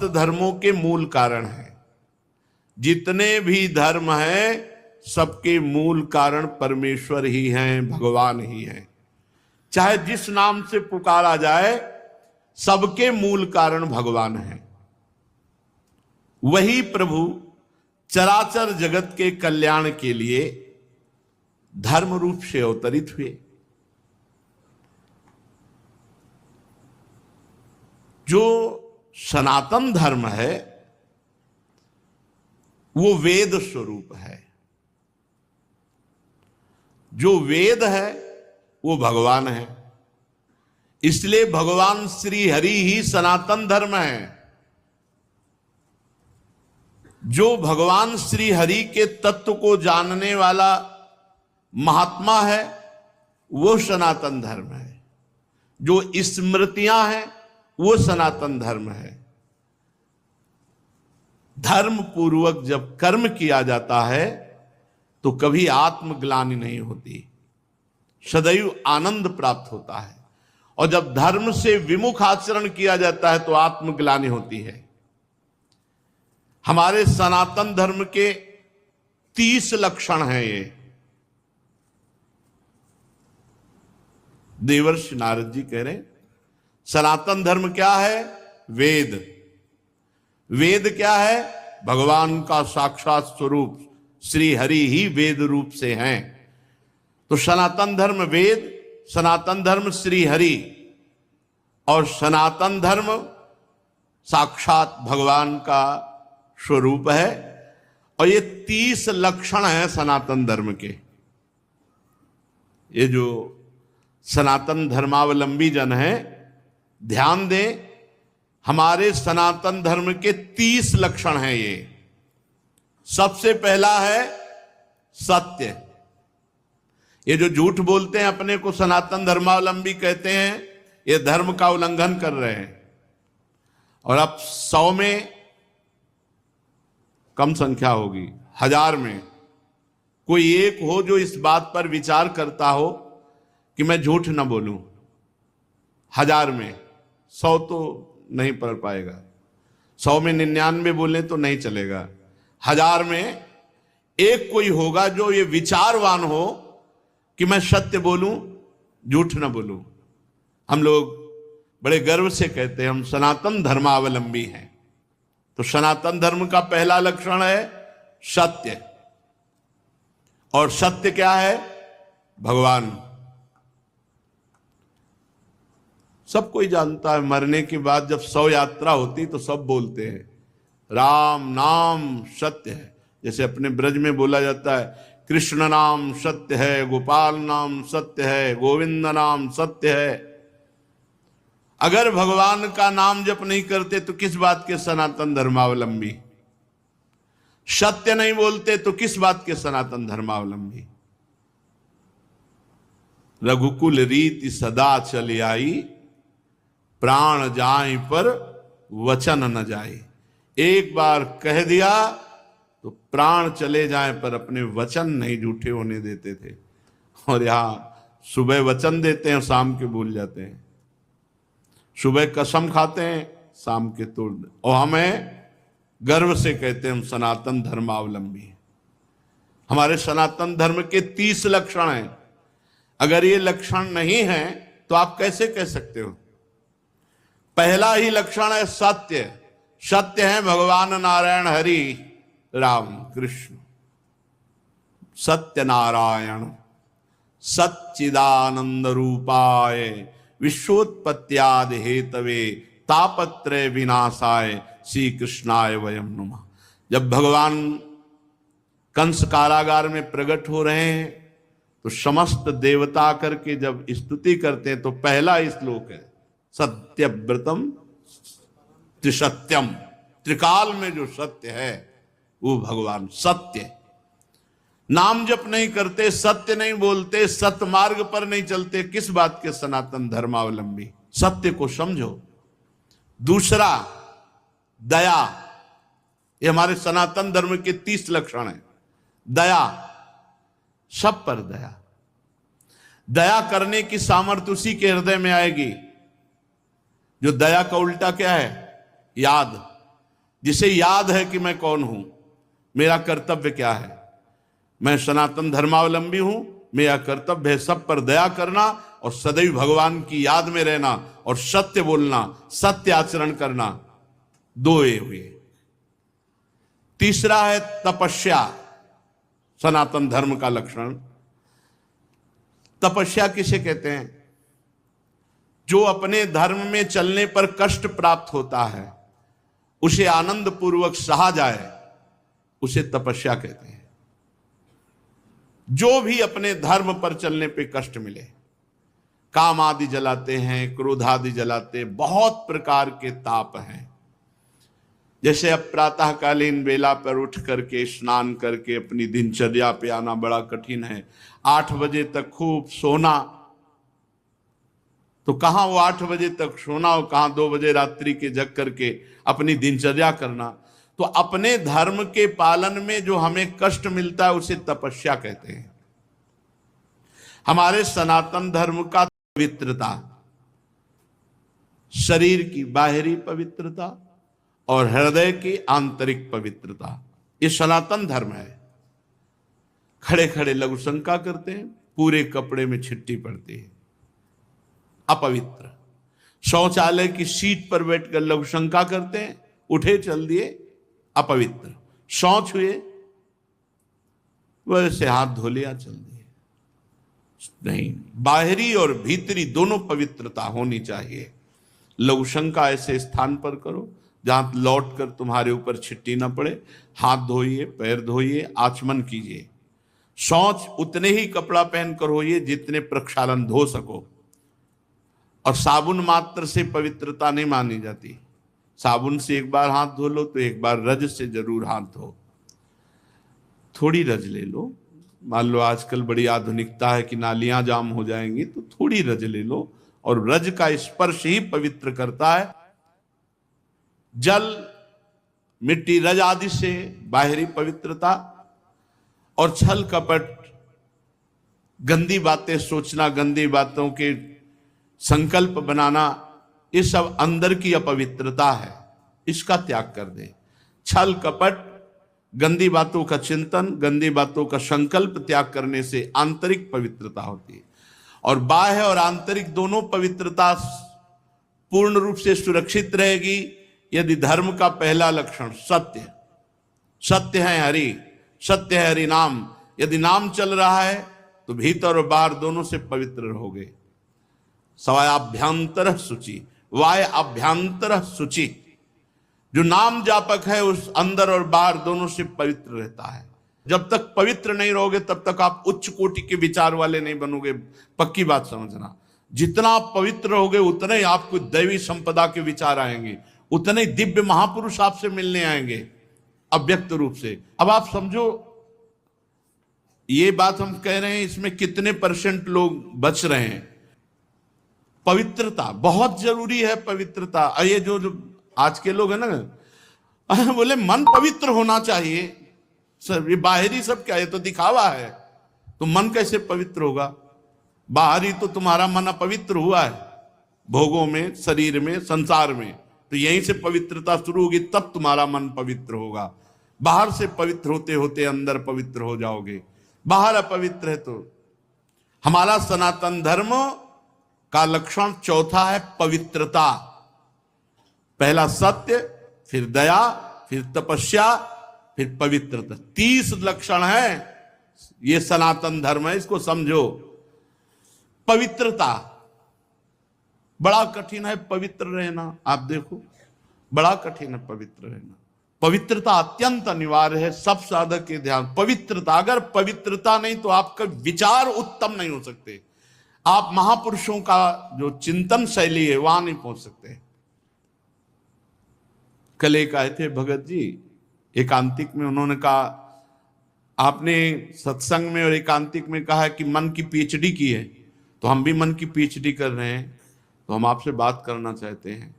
धर्मों के मूल कारण है। जितने भी धर्म हैं सबके मूल कारण परमेश्वर ही हैं, भगवान ही हैं। चाहे जिस नाम से पुकारा जाए, सबके मूल कारण भगवान हैं। वही प्रभु चराचर जगत के कल्याण के लिए धर्म रूप से अवतरित हुए। जो सनातन धर्म है वो वेद स्वरूप है। जो वेद है वो भगवान है। इसलिए भगवान श्री हरि ही सनातन धर्म है। जो भगवान श्री हरि के तत्व को जानने वाला महात्मा है वो सनातन धर्म है। जो स्मृतियां हैं वो सनातन धर्म है। धर्म पूर्वक जब कर्म किया जाता है तो कभी आत्मग्लानि नहीं होती, सदैव आनंद प्राप्त होता है। और जब धर्म से विमुख आचरण किया जाता है तो आत्मग्लानि होती है। हमारे सनातन धर्म के 30 लक्षण हैं। ये देवर्षि नारद जी कह रहे हैं सनातन धर्म क्या है? वेद। वेद क्या है? भगवान का साक्षात स्वरूप श्री हरि ही वेद रूप से हैं। तो सनातन धर्म वेद, सनातन धर्म श्री हरि और सनातन धर्म साक्षात भगवान का स्वरूप है। और ये 30 लक्षण हैं सनातन धर्म के। ये जो सनातन धर्मावलंबी जन हैं ध्यान दें, हमारे सनातन धर्म के 30 लक्षण हैं। ये सबसे पहला है सत्य। ये जो झूठ बोलते हैं अपने को सनातन धर्मावलंबी कहते हैं, ये धर्म का उल्लंघन कर रहे हैं। और अब 100 में कम संख्या होगी, 1000 में कोई एक हो जो इस बात पर विचार करता हो कि मैं झूठ ना बोलूं। 1000 में 100 तो नहीं पढ़ पाएगा। 100 में 99 बोले तो नहीं चलेगा। 1000 में एक कोई होगा जो ये विचारवान हो कि मैं सत्य बोलूं, झूठ ना बोलूं। हम लोग बड़े गर्व से कहते हैं हम सनातन धर्मावलंबी हैं। तो सनातन धर्म का पहला लक्षण है सत्य। और सत्य क्या है? भगवान। सब कोई जानता है मरने के बाद जब शव यात्रा होती तो सब बोलते हैं राम नाम सत्य है। जैसे अपने ब्रज में बोला जाता है कृष्ण नाम सत्य है, गोपाल नाम सत्य है, गोविंद नाम सत्य है। अगर भगवान का नाम जप नहीं करते तो किस बात के सनातन धर्मावलंबी? सत्य नहीं बोलते तो किस बात के सनातन धर्मावलंबी? रघुकुल रीति सदा चली आई, प्राण जाए पर वचन न जाए। एक बार कह दिया तो प्राण चले जाए पर अपने वचन नहीं झूठे होने देते थे। और यहां सुबह वचन देते हैं, शाम के भूल जाते हैं। सुबह कसम खाते हैं, शाम के तोड़ दे। और हमें गर्व से कहते हैं हम सनातन धर्मावलंबी हैं। हमारे सनातन धर्म के 30 लक्षण हैं। अगर ये लक्षण नहीं हैं तो आप कैसे कह सकते हो? पहला ही लक्षण है सत्य। सत्य है भगवान नारायण हरि राम कृष्ण। सत्य नारायण सच्चिदानंद रूपाय विश्वोत्पत्त्यादि हेतवे तापत्रय विनाशाय श्री कृष्णाय वयम नमः। जब भगवान कंस कारागार में प्रकट हो रहे हैं तो समस्त देवता करके जब स्तुति करते हैं तो पहला श्लोक है सत्यव्रतम त्रिसत्यम। त्रिकाल में जो सत्य है वो भगवान सत्य। नाम जप नहीं करते, सत्य नहीं बोलते, सत्य मार्ग पर नहीं चलते, किस बात के सनातन धर्मावलंबी? सत्य को समझो। दूसरा दया। ये हमारे सनातन धर्म के 30 लक्षण हैं। दया, सब पर दया। दया करने की सामर्थ्य उसी के हृदय में आएगी। जो दया का उल्टा क्या है? याद। जिसे याद है कि मैं कौन हूं, मेरा कर्तव्य क्या है। मैं सनातन धर्मावलंबी हूं, मेरा कर्तव्य है सब पर दया करना और सदैव भगवान की याद में रहना और सत्य बोलना, सत्य आचरण करना। दो ये हुए। तीसरा है तपस्या, सनातन धर्म का लक्षण। तपस्या किसे कहते हैं? जो अपने धर्म में चलने पर कष्ट प्राप्त होता है, उसे आनंद पूर्वक सहा जाए, उसे तपस्या कहते हैं। जो भी अपने धर्म पर चलने पे कष्ट मिले, काम आदि जलाते हैं, क्रोध आदि जलाते, बहुत प्रकार के ताप हैं। जैसे अब प्रातःकालीन बेला पर उठ करके स्नान करके अपनी दिनचर्या पे आना बड़ा कठिन है। 8 बजे तक खूब सोना, तो कहां वो 8 बजे तक सोना और कहां 2 बजे रात्रि के जग करके अपनी दिनचर्या करना। तो अपने धर्म के पालन में जो हमें कष्ट मिलता है उसे तपस्या कहते हैं। हमारे सनातन धर्म का पवित्रता, शरीर की बाहरी पवित्रता और हृदय की आंतरिक पवित्रता, ये सनातन धर्म है। खड़े खड़े लघु शंका करते हैं, पूरे कपड़े में छिट्टी पड़ती है, अपवित्र। शौचालय की सीट पर बैठकर लघु शंका करते हैं, उठे चल दिए, अपवित्र। शौच हुए, वैसे हाथ धो लिया चल दिए। नहीं, बाहरी और भीतरी दोनों पवित्रता होनी चाहिए। लघु शंका ऐसे स्थान पर करो जहां लौट कर तुम्हारे ऊपर छिट्टी ना पड़े। हाथ धोइए, पैर धोइए, आचमन कीजिए। शौच उतने ही कपड़ा पहनकर होइए जितने प्रक्षालन धो सको। और साबुन मात्र से पवित्रता नहीं मानी जाती। साबुन से एक बार हाथ धो लो तो एक बार रज से जरूर हाथ धो। थोड़ी रज ले लो, मान लो आजकल बड़ी आधुनिकता है कि नालियां जाम हो जाएंगी, तो थोड़ी रज ले लो, और रज का स्पर्श ही पवित्र करता है। जल, मिट्टी, रज आदि से बाहरी पवित्रता, और छल कपट, गंदी बातें सोचना, गंदी बातों के संकल्प बनाना, ये सब अंदर की अपवित्रता है। इसका त्याग कर दें। छल कपट, गंदी बातों का चिंतन, गंदी बातों का संकल्प त्याग करने से आंतरिक पवित्रता होती है। और बाह्य और आंतरिक दोनों पवित्रता पूर्ण रूप से सुरक्षित रहेगी यदि धर्म का पहला लक्षण सत्य, सत्य है हरि, सत्य है हरि नाम, यदि नाम चल रहा है तो भीतर और बाहर दोनों से पवित्र रहोगे। सवायाभ्यंतर शुचि, वाय अभ्यंतर शुचि। जो नाम जापक है उस अंदर और बाहर दोनों से पवित्र रहता है। जब तक पवित्र नहीं रहोगे तब तक आप उच्च कोटि के विचार वाले नहीं बनोगे। पक्की बात समझना, जितना आप पवित्र रहोगे उतने ही आपको दैवी संपदा के विचार आएंगे, उतने ही दिव्य महापुरुष आपसे मिलने आएंगे अव्यक्त रूप से। अब आप समझो, ये बात हम कह रहे हैं, इसमें कितने % लोग बच रहे हैं। पवित्रता बहुत जरूरी है। पवित्रता, ये जो आज के लोग है ना, बोले मन पवित्र होना चाहिए। सर ये बाहरी सब क्या है, तो दिखावा है। तो मन कैसे पवित्र होगा? बाहरी तो तुम्हारा मन अपवित्र हुआ है, भोगों में, शरीर में, संसार में। तो यहीं से पवित्रता शुरू होगी, तब तुम्हारा मन पवित्र होगा। बाहर से पवित्र होते होते अंदर पवित्र हो जाओगे। बाहर अपवित्र है तो। हमारा सनातन धर्म का लक्षण चौथा है पवित्रता। पहला सत्य, फिर दया, फिर तपस्या, फिर पवित्रता। 30 लक्षण है। ये सनातन धर्म है, इसको समझो। पवित्रता बड़ा कठिन है पवित्र रहना। आप देखो, बड़ा कठिन है पवित्र रहना। पवित्रता अत्यंत अनिवार्य है। सब साधक के ध्यान, पवित्रता। अगर पवित्रता नहीं तो आपका विचार उत्तम नहीं हो सकते। आप महापुरुषों का जो चिंतन शैली है वहां नहीं पहुंच सकते। कल एक आए थे भगत जी एकांतिक में, उन्होंने कहा, आपने सत्संग में और एकांतिक में कहा है कि मन की पीएचडी की है, तो हम भी मन की पीएचडी कर रहे हैं, तो हम आपसे बात करना चाहते हैं।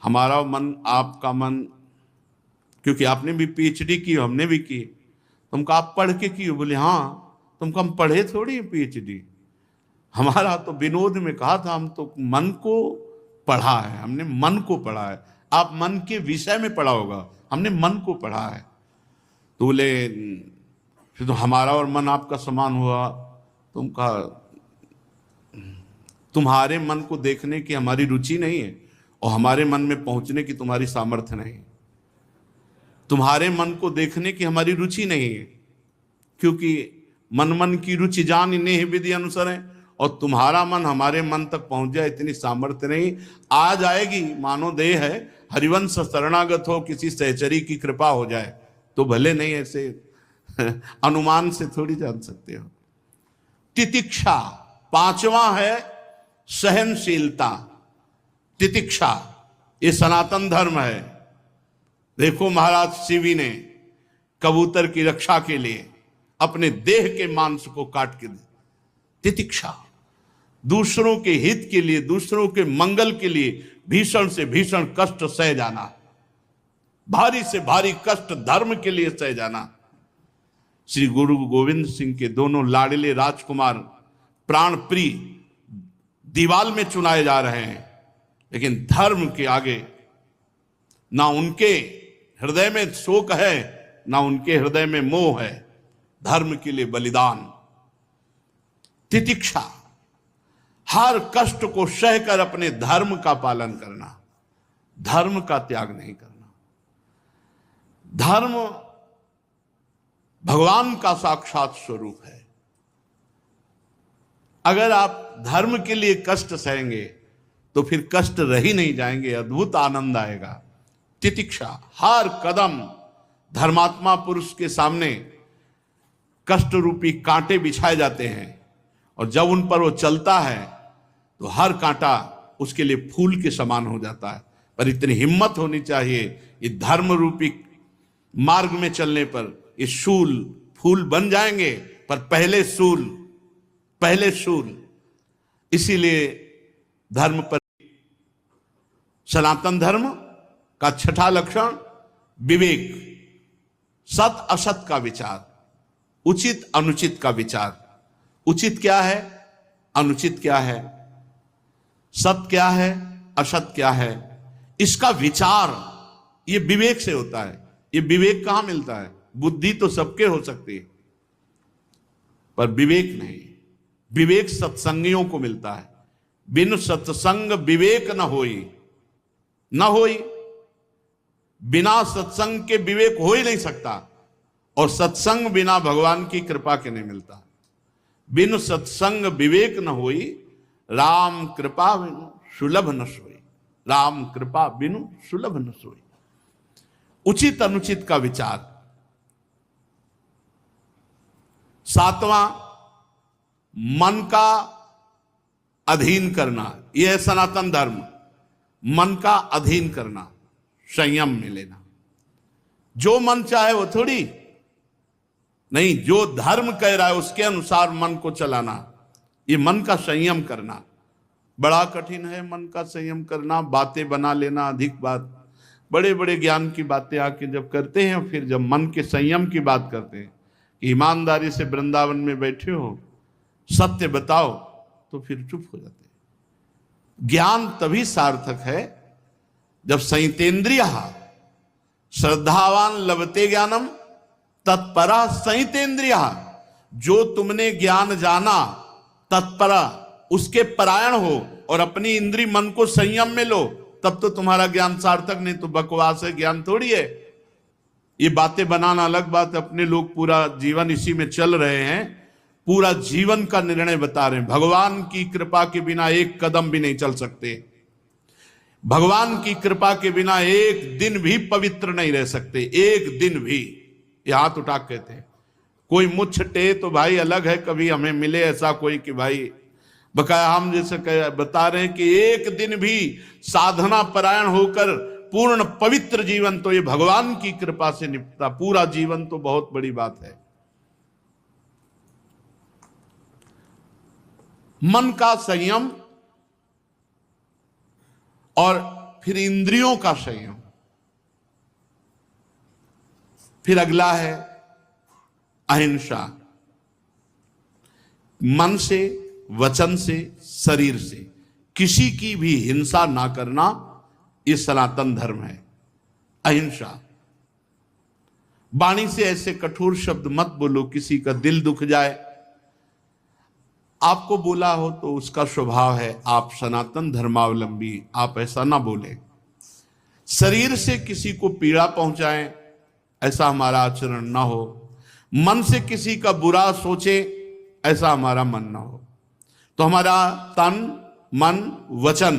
हमारा मन, आपका मन, क्योंकि आपने भी पीएचडी की, हमने भी की। तुमको आप पढ़ के की? बोले हाँ। तुमको हम पढ़े थोड़ी पीएचडी, हमारा तो विनोद में कहा था, हम तो मन को पढ़ा है, हमने मन को पढ़ा है। आप मन के विषय में पढ़ा होगा, हमने मन को पढ़ा है। तो बोले फिर तो हमारा और मन आपका समान हुआ। तुम कहा तुम्हारे मन को देखने की हमारी रुचि नहीं है और हमारे मन में पहुंचने की तुम्हारी सामर्थ्य नहीं है। तुम्हारे मन को देखने की हमारी रुचि नहीं है, क्योंकि मन की रुचि जान इन्हें विधि अनुसार है, और तुम्हारा मन हमारे मन तक पहुंच जाए इतनी सामर्थ्य नहीं। आ जाएगी, मानो देह है, हरिवंश शरणागत हो, किसी सहचरी की कृपा हो जाए तो भले, नहीं ऐसे अनुमान से थोड़ी जान सकते हो। तितिक्षा, पांचवा है सहनशीलता। तितिक्षा ये सनातन धर्म है। देखो महाराज शिवी ने कबूतर की रक्षा के लिए अपने देह के मांस को काट के दी। तितिक्षा, दूसरों के हित के लिए, दूसरों के मंगल के लिए भीषण से भीषण कष्ट सह जाना, भारी से भारी कष्ट धर्म के लिए सह जाना। श्री गुरु गोविंद सिंह के दोनों लाडले राजकुमार प्राण प्रिय दीवाल में चुनाए जा रहे हैं, लेकिन धर्म के आगे ना उनके हृदय में शोक है, ना उनके हृदय में मोह है। धर्म के लिए बलिदान। तितिक्षा, हर कष्ट को सहकर अपने धर्म का पालन करना, धर्म का त्याग नहीं करना। धर्म भगवान का साक्षात स्वरूप है। अगर आप धर्म के लिए कष्ट सहेंगे तो फिर कष्ट रह ही नहीं जाएंगे, अद्भुत आनंद आएगा। तितिक्षा, हर कदम धर्मात्मा पुरुष के सामने कष्ट रूपी कांटे बिछाए जाते हैं, और जब उन पर वो चलता है तो हर कांटा उसके लिए फूल के समान हो जाता है। पर इतनी हिम्मत होनी चाहिए, ये धर्म रूपी मार्ग में चलने पर ये शूल फूल बन जाएंगे, पर पहले शूल। इसीलिए धर्म पर, सनातन धर्म का छठा लक्षण विवेक, सत असत का विचार, उचित अनुचित का विचार। उचित क्या है, अनुचित क्या है, सत क्या है, असत क्या है, इसका विचार ये विवेक से होता है। ये विवेक कहां मिलता है? बुद्धि तो सबके हो सकती है, पर विवेक नहीं। विवेक सत्संगियों को मिलता है। बिन सत्संग विवेक न होई। बिना सत्संग के विवेक हो ही नहीं सकता, और सत्संग बिना भगवान की कृपा के नहीं मिलता। बिन सत्संग विवेक न होई, राम कृपा बिनु सुलभ न सोई। राम कृपा बिनु सुलभ न सोई। उचित अनुचित का विचार। सातवां, मन का अधीन करना। यह है सनातन धर्म। मन का अधीन करना, संयम में लेना। जो मन चाहे वो थोड़ी नहीं, जो धर्म कह रहा है उसके अनुसार मन को चलाना, ये मन का संयम करना। बड़ा कठिन है मन का संयम करना। बातें बना लेना, अधिक बात, बड़े बड़े ज्ञान की बातें आके जब करते हैं, फिर जब मन के संयम की बात करते हैं कि ईमानदारी से वृंदावन में बैठे हो, सत्य बताओ, तो फिर चुप हो जाते हैं। ज्ञान तभी सार्थक है जब संयतेन्द्रिय श्रद्धावान लभते ज्ञानम तत्परा संयतेन्द्रिय। जो तुमने ज्ञान जाना, तत्परा उसके परायण हो और अपनी इंद्री मन को संयम में लो, तब तो तुम्हारा ज्ञान सार्थक। नहीं तो बकवास है, ज्ञान थोड़ी है। ये बातें बनाना अलग बात, अपने लोग पूरा जीवन इसी में चल रहे हैं, पूरा जीवन का निर्णय बता रहे हैं। भगवान की कृपा के बिना एक कदम भी नहीं चल सकते। भगवान की कृपा के बिना एक दिन भी पवित्र नहीं रह सकते, एक दिन भी। ये हाथ उठा के कहते हैं। कोई मुझ टे तो भाई अलग है, कभी हमें मिले ऐसा कोई कि भाई बकाया हम जैसे बता रहे हैं कि एक दिन भी साधना परायण होकर पूर्ण पवित्र जीवन तो ये भगवान की कृपा से निपटा। पूरा जीवन तो बहुत बड़ी बात है। मन का संयम और फिर इंद्रियों का संयम। फिर अगला है अहिंसा। मन से, वचन से, शरीर से किसी की भी हिंसा ना करना, ये सनातन धर्म है, अहिंसा। वाणी से ऐसे कठोर शब्द मत बोलो, किसी का दिल दुख जाए। आपको बोला हो तो उसका स्वभाव है, आप सनातन धर्मावलंबी, आप ऐसा ना बोले। शरीर से किसी को पीड़ा पहुंचाएं, ऐसा हमारा आचरण ना हो। मन से किसी का बुरा सोचे, ऐसा हमारा मन ना हो। तो हमारा तन, मन, वचन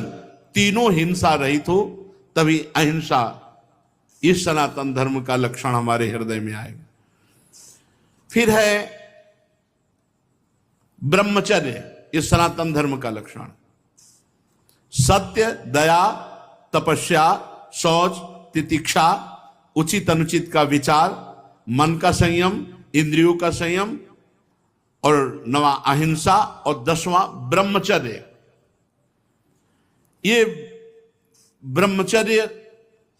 तीनों हिंसा रहित हो, तभी अहिंसा, इस सनातन धर्म का लक्षण हमारे हृदय में आएगा। फिर है ब्रह्मचर्य, इस सनातन धर्म का लक्षण। सत्य, दया, तपस्या, शौच, तितिक्षा, उचित अनुचित का विचार, मन का संयम, इंद्रियों का संयम, और 9वां अहिंसा, और 10वां ब्रह्मचर्य। ये ब्रह्मचर्य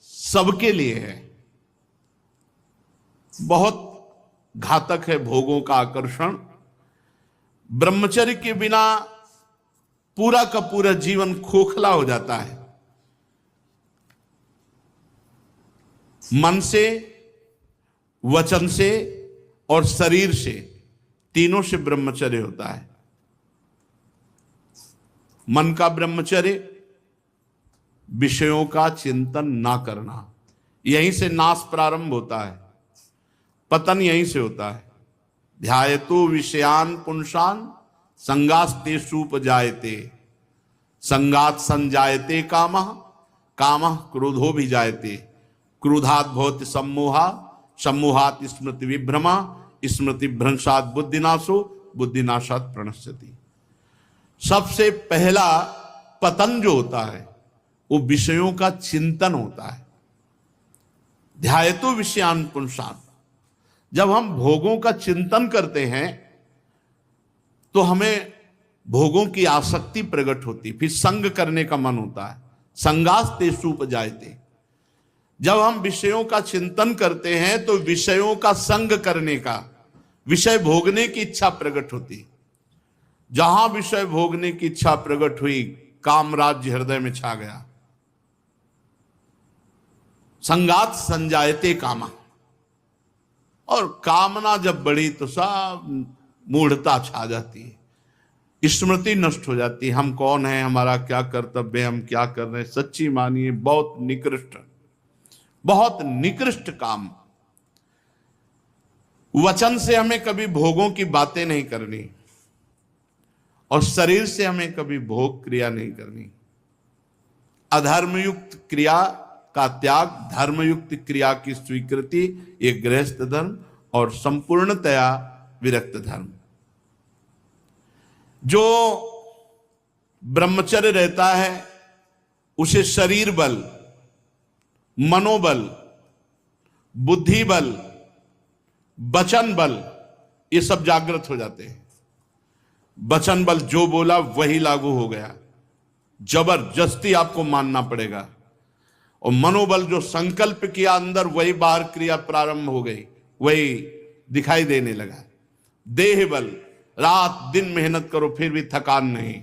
सबके लिए है। बहुत घातक है भोगों का आकर्षण। ब्रह्मचर्य के बिना पूरा का पूरा जीवन खोखला हो जाता है। मन से, वचन से और शरीर से, तीनों से ब्रह्मचर्य होता है। मन का ब्रह्मचर्य, विषयों का चिंतन ना करना, यहीं से नाश प्रारंभ होता है, पतन यहीं से होता है। ध्यायतो विषयान पुंसान संगास्तेषुपजायते, संगात संजायते कामः, कामः क्रोधो भी जायते, क्रोधात् भवति सम्मोहा, सम्मोहात् स्मृति विभ्रमा, स्मृति भ्रंशात् बुद्धिनाशो, बुद्धिनाशात् प्रणश्यति। सबसे पहला पतन जो होता है वो विषयों का चिंतन होता है। ध्यायतो विषयान पुंसान, जब हम भोगों का चिंतन करते हैं तो हमें भोगों की आसक्ति प्रकट होती, फिर संग करने का मन होता है। संगास्तेषुपजायते, जब हम विषयों का चिंतन करते हैं तो विषयों का संग करने का, विषय भोगने की इच्छा प्रकट होती। जहां विषय भोगने की इच्छा प्रकट हुई, काम राज्य हृदय में छा गया। संगात संजायते कामा, और कामना जब बढ़ी तो सब मूढ़ता छा जाती है, स्मृति नष्ट हो जाती है। हम कौन हैं, हमारा क्या कर्तव्य है, हम क्या कर रहे हैं। सच्ची मानिए बहुत निकृष्ट, बहुत निकृष्ट काम। वचन से हमें कभी भोगों की बातें नहीं करनी, और शरीर से हमें कभी भोग क्रिया नहीं करनी। अधर्मयुक्त क्रिया का त्याग, धर्मयुक्त क्रिया की स्वीकृति, ये गृहस्थ धर्म और संपूर्णतया विरक्त धर्म। जो ब्रह्मचर्य रहता है उसे शरीर बल, मनोबल, बुद्धि बल, वचन बल, ये सब जागृत हो जाते हैं। वचन बल, जो बोला वही लागू हो गया, जबरदस्ती आपको मानना पड़ेगा। और मनोबल, जो संकल्प किया अंदर वही बाहर क्रिया प्रारंभ हो गई, वही दिखाई देने लगा। देह बल, रात दिन मेहनत करो फिर भी थकान नहीं।